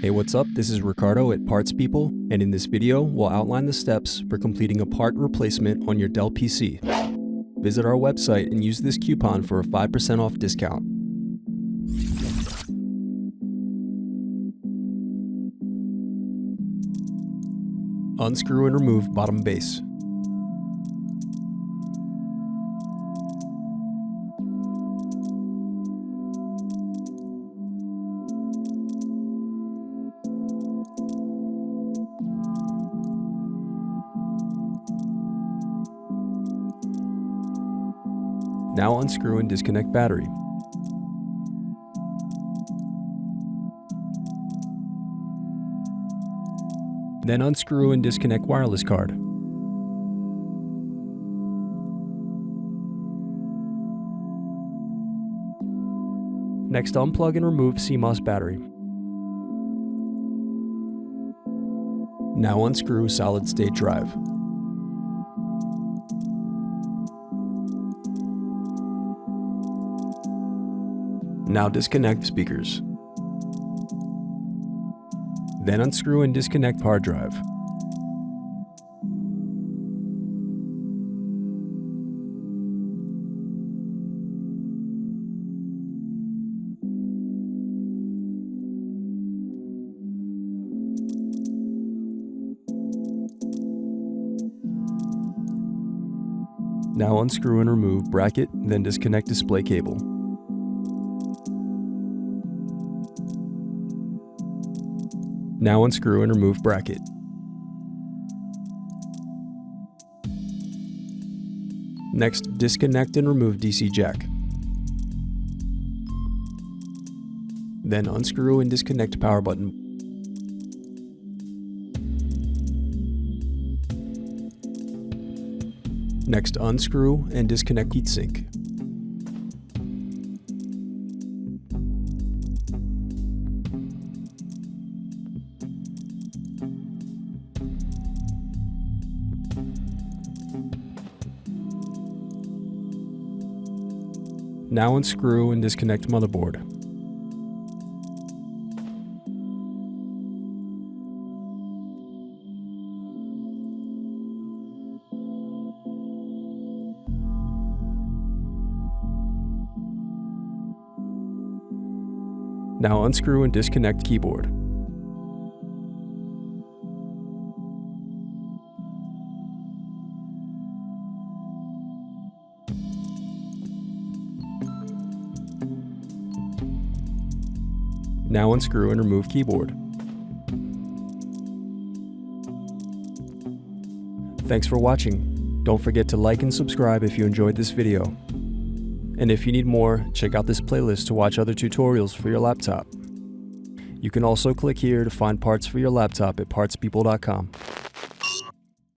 Hey, what's up? This is Ricardo at Parts People, and in this video, we'll outline the steps for completing a part replacement on your Dell PC. Visit our website and use this coupon for a 5% off discount. Unscrew and remove bottom base. Now unscrew and disconnect battery. Then unscrew and disconnect wireless card. Next, unplug and remove CMOS battery. Now unscrew solid-state drive. Now disconnect speakers. Then unscrew and disconnect hard drive. Now unscrew and remove bracket, then disconnect display cable. Now unscrew and remove bracket. Next, disconnect and remove DC jack. Then unscrew and disconnect power button. Next, unscrew and disconnect heatsink. Now unscrew and disconnect motherboard. Now unscrew and disconnect keyboard. Now unscrew and remove keyboard. Thanks for watching. Don't forget to like and subscribe if you enjoyed this video. And if you need more, check out this playlist to watch other tutorials for your laptop. You can also click here to find parts for your laptop at partspeople.com.